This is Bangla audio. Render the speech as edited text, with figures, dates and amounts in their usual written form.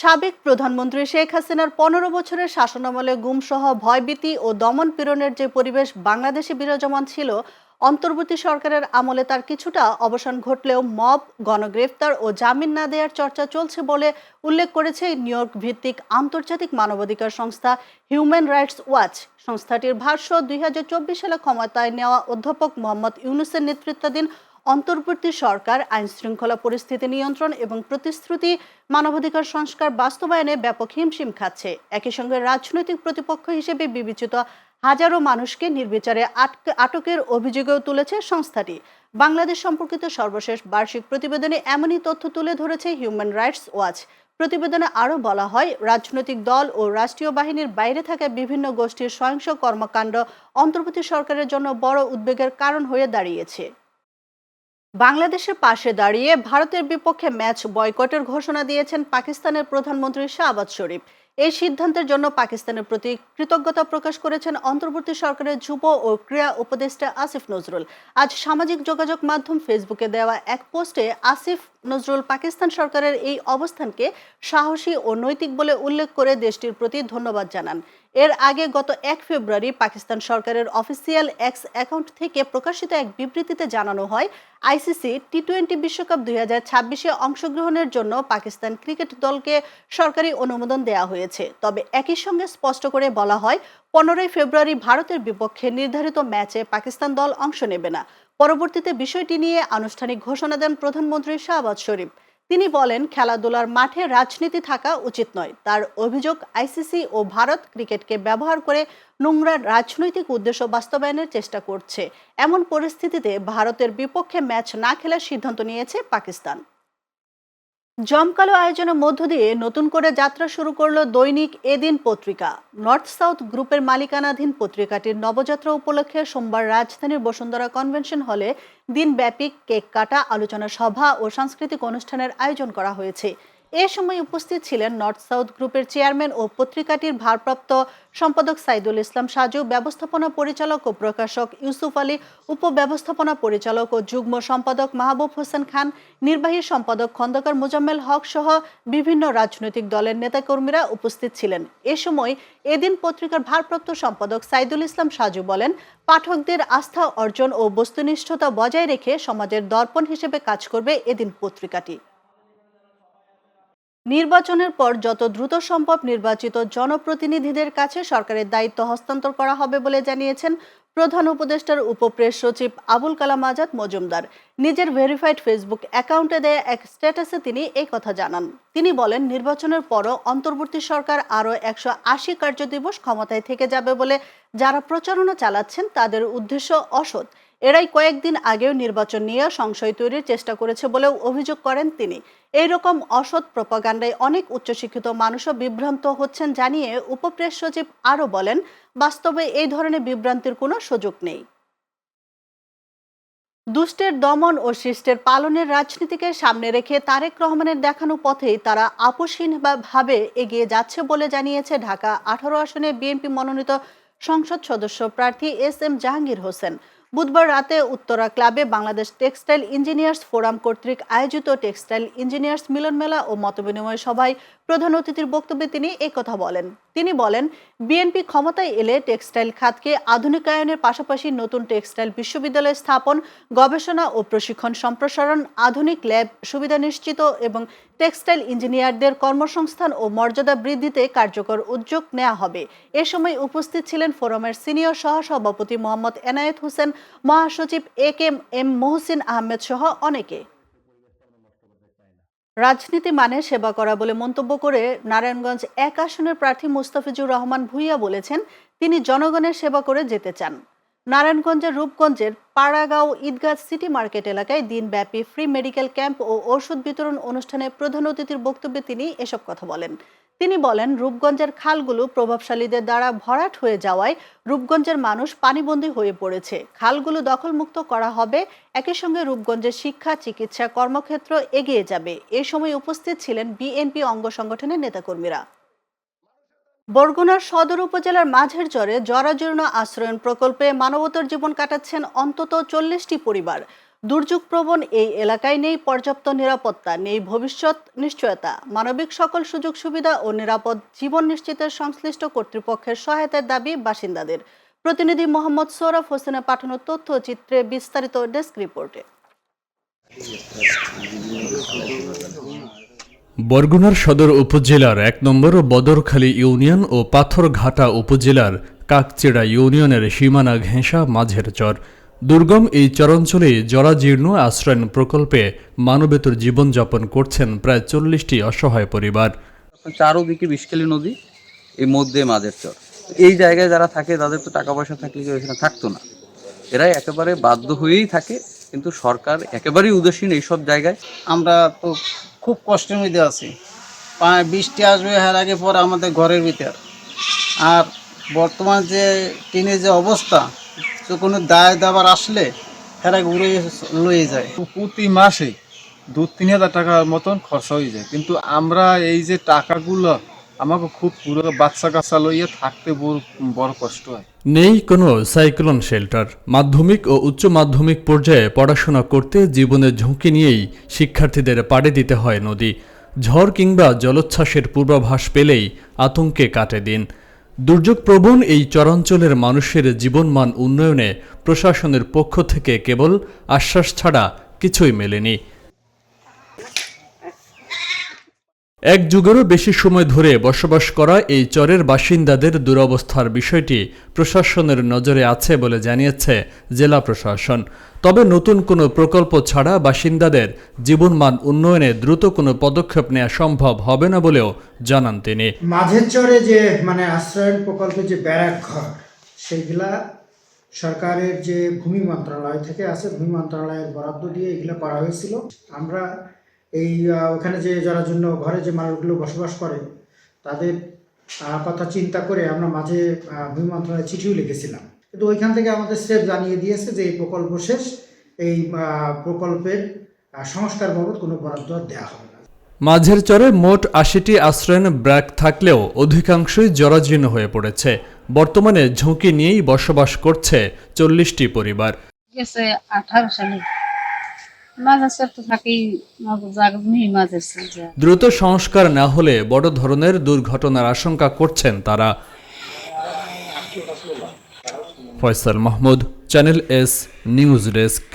সাবেক প্রধানমন্ত্রী শেখ হাসিনার ১৫ বছরের শাসনামলে গুমসহ ভয়ভীতি ও দমন পীড়নের যে পরিবেশ বাংলাদেশে বিরাজমান ছিল, অন্তর্বর্তী সরকারের আমলে তার কিছুটা অবসান ঘটলেও মব, গণগ্রেফতার ও জামিন না দেওয়ার চর্চা চলছে বলে উল্লেখ করেছে নিউ ইয়র্ক ভিত্তিক আন্তর্জাতিক মানবাধিকার সংস্থা হিউম্যান রাইটস ওয়াচ। সংস্থাটির ভাষ্য, ২০২৪ সালে ক্ষমতায় নেওয়া অধ্যাপক মোহাম্মদ ইউনূসের নেতৃত্বাধীন অন্তর্বর্তী সরকার আইন শৃঙ্খলা পরিস্থিতি নিয়ন্ত্রণ এবং প্রতিশ্রুতি মানবাধিকার সংস্কার বাস্তবায়নে ব্যাপক হিমশিম খাচ্ছে। একই সঙ্গে রাজনৈতিক প্রতিপক্ষ হিসেবে বিবেচিত হাজারো মানুষকে নির্বিচারে আটকের অভিযোগও তুলেছে সংস্থাটি। বাংলাদেশ সম্পর্কিত সর্বশেষ বার্ষিক প্রতিবেদনে এমনই তথ্য তুলে ধরেছে হিউম্যান রাইটস ওয়াচ। প্রতিবেদনে আরও বলা হয়, রাজনৈতিক দল ও রাষ্ট্রীয় বাহিনীর বাইরে থাকা বিভিন্ন গোষ্ঠীর সহিংস কর্মকাণ্ড অন্তর্বর্তী সরকারের জন্য বড় উদ্বেগের কারণ হয়ে দাঁড়িয়েছে। বাংলাদেশের পাশে দাঁড়িয়ে ভারতের বিপক্ষে ম্যাচ বয়কটের ঘোষণা দিয়েছেন পাকিস্তানের প্রধানমন্ত্রী শাহবাজ শরীফ। এই সিদ্ধান্তের জন্য পাকিস্তানের প্রতি কৃতজ্ঞতা প্রকাশ করেছেন অন্তর্বর্তী সরকারের যুব ও ক্রীড়া উপদেষ্টা আসিফ নজরুল। আজ সামাজিক যোগাযোগ মাধ্যম ফেসবুকে দেওয়া এক পোস্টে আসিফ নজরুল পাকিস্তান সরকারের এই অবস্থানকে সাহসী ও নৈতিক বলে উল্লেখ করে দেশটির প্রতি ধন্যবাদ জানান। এর আগে গত ১ ফেব্রুয়ারি পাকিস্তান সরকারের অফিসিয়াল এক্স অ্যাকাউন্ট থেকে প্রকাশিত এক বিবৃতিতে জানানো হয়, আইসিসি টি-20 বিশ্বকাপ ২০২৬-এ অংশগ্রহণের জন্য পাকিস্তান ক্রিকেট দলকে সরকারি অনুমোদন দেওয়া হয়েছে। তবে একই সঙ্গে স্পষ্ট করে বলা হয়, ১৫ই ফেব্রুয়ারি ভারতের বিপক্ষে নির্ধারিত ম্যাচে পাকিস্তান দল অংশ নেবে না। পরবর্তীতে বিষয়টি নিয়ে আনুষ্ঠানিক ঘোষণা দেন প্রধানমন্ত্রী শাহবাজ শরীফ। তিনি বলেন, খেলাধুলার মাঠে রাজনীতি থাকা উচিত নয়। তার অভিযোগ, আইসিসি ও ভারত ক্রিকেটকে ব্যবহার করে নোংরা রাজনৈতিক উদ্দেশ্য বাস্তবায়নের চেষ্টা করছে। এমন পরিস্থিতিতে ভারতের বিপক্ষে ম্যাচ না খেলার সিদ্ধান্ত নিয়েছে পাকিস্তান। জমকালো আয়োজনের মধ্য দিয়ে নতুন করে যাত্রা শুরু করলো দৈনিক এদিন পত্রিকা। নর্থ সাউথ গ্রুপের মালিকানাধীন পত্রিকাটির নবযাত্রা উপলক্ষে সোমবার রাজধানীর বসুন্ধরা কনভেনশন হলে দিনব্যাপী কেক কাটা, আলোচনা সভা ও সাংস্কৃতিক অনুষ্ঠানের আয়োজন করা হয়েছে। এ সময় উপস্থিত ছিলেন নর্থ সাউথ গ্রুপের চেয়ারম্যান ও পত্রিকাটির ভারপ্রাপ্ত সম্পাদক সাইদুল ইসলাম সাজু, ব্যবস্থাপনা পরিচালক ও প্রকাশক ইউসুফ আলী, উপব্যবস্থাপনা পরিচালক ও যুগ্ম সম্পাদক মাহবুব হোসেন খান, নির্বাহী সম্পাদক খন্দকার মোজাম্মেল হক সহ বিভিন্ন রাজনৈতিক দলের নেতাকর্মীরা উপস্থিত ছিলেন। এ সময় এদিন পত্রিকার ভারপ্রাপ্ত সম্পাদক সাইদুল ইসলাম সাজু বলেন, পাঠকদের আস্থা অর্জন ও বস্তুনিষ্ঠতা বজায় রেখে সমাজের দর্পণ হিসেবে কাজ করবে এদিন পত্রিকাটি। নির্বাচনের পর যত দ্রুত সম্ভব নির্বাচিত জনপ্রতিনিধিদের কাছে সরকারের দায়িত্ব হস্তান্তর করা হবে বলে জানিয়েছেন প্রধান উপদেষ্টার উপপ্রেস সচিব আবুল কালাম আজাদ মজুমদার। নিজের ভেরিফাইড ফেসবুক অ্যাকাউন্টে দেয়া এক স্ট্যাটাসে তিনি এই কথা জানান। তিনি বলেন, নির্বাচনের পরও অন্তর্বর্তী সরকার আরও ১৮০ কার্যদিবস ক্ষমতায় থেকে যাবে বলে যারা প্রচারণা চালাচ্ছেন তাদের উদ্দেশ্য অসৎ। এরাই কয়েকদিন আগেও নির্বাচন নিয়ে সংশয় তৈরির চেষ্টা করেছে বলেও অভিযোগ করেন তিনি। এই রকম অসৎ প্রপাগান্ডায় অনেক উচ্চশিক্ষিত মানুষও বিভ্রান্ত হচ্ছেন জানিয়ে উপপ্রেস সচিব আরও বলেন, বাস্তবে এই ধরনের বিভ্রান্তির কোনো সুযোগ নেই। দুষ্টের দমন ও শিষ্টের পালনের রাজনীতিকে সামনে রেখে তারেক রহমানের দেখানো পথেই তারা আপোষহীনভাবে এগিয়ে যাচ্ছে বলে জানিয়েছে ঢাকা ১৮ আসনে বিএনপি মনোনীত সংসদ সদস্য প্রার্থী এস এম জাহাঙ্গীর হোসেন। বুধবার রাতে উত্তরা ক্লাবে বাংলাদেশ টেক্সটাইল ইঞ্জিনিয়ার্স ফোরাম কর্তৃক আয়োজিত টেক্সটাইল ইঞ্জিনিয়ার্স মিলন মেলা ও মতবিনিময় সভায় প্রধান অতিথির বক্তব্যে তিনি কথা বলেন। তিনি বলেন, বিএনপি ক্ষমতায় এলে টেক্সটাইল খাতকে আধুনিকায়নের পাশাপাশি নতুন টেক্সটাইল বিশ্ববিদ্যালয় স্থাপন, গবেষণা ও প্রশিক্ষণ সম্প্রসারণ, আধুনিক ল্যাব সুবিধা নিশ্চিত এবং টেক্সটাইল ইঞ্জিনিয়ারদের কর্মসংস্থান ও মর্যাদা বৃদ্ধিতে কার্যকর উদ্যোগ নেওয়া হবে। এ সময় উপস্থিত ছিলেন ফোরামের সিনিয়র সহসভাপতি মোহাম্মদ এনায়েত হোসেন, মহাসচিব এ কে এম মহসিন আহমেদ সহ অনেকে। রাজনীতি মানে সেবা করা বলে মন্তব্য করে নারায়ণগঞ্জ ১ আসনের প্রার্থী মুস্তাফিজুর রহমান ভূঁইয়া বলেছেন, তিনি জনগণের সেবা করে যেতে চান। নারায়ণগঞ্জের রূপগঞ্জের পাড়াগাঁও ঈদগাহ সিটি মার্কেট এলাকায় দিনব্যাপী ফ্রি মেডিকেল ক্যাম্প ও ওষুধ বিতরণ অনুষ্ঠানে প্রধান অতিথির বক্তব্যে তিনি এসব কথা বলেন। তিনি বলেন, রূপগঞ্জের খালগুলো প্রভাবশালীদের দ্বারা ভরাট হয়ে যাওয়ায় রূপগঞ্জের মানুষ পানিবন্দী হয়ে পড়েছে। খালগুলো দখলমুক্ত করা হবে। একই সঙ্গে রূপগঞ্জের শিক্ষা, চিকিৎসা, কর্মক্ষেত্র এগিয়ে যাবে। এ সময় উপস্থিত ছিলেন বিএনপি অঙ্গ সংগঠনের নেতাকর্মীরা। বরগুনার সদর উপজেলার মাঝের চরে জরাজীর্ণ আশ্রয়ণ প্রকল্পে মানবতার জীবন কাটাচ্ছেন অন্তত ৪০টি পরিবার। দুর্যোগপ্রবণ এই এলাকায় নেই পর্যাপ্ত নিরাপত্তা, নেই ভবিষ্যৎ নিশ্চয়তা, মানবিক সকল সুযোগ সুবিধা ও নিরাপদ জীবন নিশ্চিতের সংশ্লিষ্ট কর্তৃপক্ষের সহায়তার দাবি বাসিন্দাদের। প্রতিনিধি মোহাম্মদ সৌরভ হোসেনের পাঠানো তথ্যচিত্রে বিস্তারিত ডেস্ক রিপোর্টে। বরগুনার সদর উপজেলার ১ নম্বর বদরখালী ইউনিয়ন ও পাথরঘাটা উপজেলার কাকচিড়া ইউনিয়নের সীমানা ঘেঁষা মাঝের চর। দুর্গম এই চরাঞ্চলে জরাজীর্ণ আশ্রয়ণ প্রকল্পে মানবেতর জীবনযাপন করছেন প্রায় ৪০টি অসহায় পরিবার। চারোদিকে বিষখালী নদী, এই মধ্যে মাঝের চর। এই জায়গায় যারা থাকে তাদের তো টাকা পয়সা থাকলে কেউ এখানে থাকতো না, এরাই একেবারে বাধ্য হয়েই থাকে। কিন্তু সরকার একেবারেই উদাসীন এইসব জায়গায়। আমরা তো খুব কষ্টের মধ্যে আছি। বৃষ্টি আসবে এর আগে পরে আমাদের ঘরের ভিতর। আর বর্তমান যে টিনের যে অবস্থা, তো কোনো দায় দাবার আসলে এরা উড়ে লয়ে যায়। প্রতি মাসে ২-৩ হাজার টাকার মতন খরচা হয়ে যায়। কিন্তু আমরা এই যে টাকাগুলো আমাকে খুব পুরো বাচ্চা কাচ্চা লইয়ে থাকতে বড় কষ্ট হয়। নেই কোনো সাইক্লোন শেল্টার। মাধ্যমিক ও উচ্চ মাধ্যমিক পর্যায়ে পড়াশোনা করতে জীবনের ঝুঁকি নিয়েই শিক্ষার্থীদের পাড়ি দিতে হয় নদী। ঝড় কিংবা জলোচ্ছ্বাসের পূর্বাভাস পেলেই আতঙ্কে কাটে দিন। দুর্যোগপ্রবণ এই চরাঞ্চলের মানুষের জীবনমান উন্নয়নে প্রশাসনের পক্ষ থেকে কেবল আশ্বাস ছাড়া কিছুই মেলেনি। এক যুগেরও বেশি সময় ধরে বসবাস করা এই চরের বাসিন্দাদের দুরবস্থার বিষয়টি প্রশাসনের নজরে আছে বলে জানিয়েছে জেলা প্রশাসন। তবে নতুন কোনো প্রকল্প ছাড়া বাসিন্দাদের জীবনমান উন্নয়নে দ্রুত কোনো পদক্ষেপ নেওয়া সম্ভব হবে না বলেও জানান তিনি। মাঝের চরে যে আশ্রয়ণ প্রকল্পে যে ব্যারাক ঘর, সেইগুলা সরকারের যে ভূমি মন্ত্রণালয় থেকে আছে, ভূমি মন্ত্রণালয়ের বরাদ্দ দিয়ে এগুলো করা হয়েছিল। আমরা এই ওখানে যে যারা জন্য ঘরে যে মানুষগুলো বসবাস করে তাদের কথা চিন্তা করে আমরা মাঝে ভূমি মন্ত্রণালয়ে চিঠিও লিখেছিলাম। কিন্তু ওইখান থেকে আমাদের স্রেফ জানিয়ে দিয়েছে যে এই প্রকল্প শেষ, এই প্রকল্পের সংস্কার বাবদ কোনো বরাদ্দ দেওয়া হবে না। মাঝের চরে মোট ৮০টি আশ্রয়ণ ব্র্যাক থাকলেও অধিকাংশই জরাজীর্ণ হয়ে পড়েছে। বর্তমানে ঝুঁকি নিয়েই বসবাস করছে ৪০টি পরিবার। 18 সালে দ্রুত সংস্কার না হলে বড় ধরনের দুর্ঘটনার আশঙ্কা করছেন তারা। Faisal Mahmud, channel S news desk.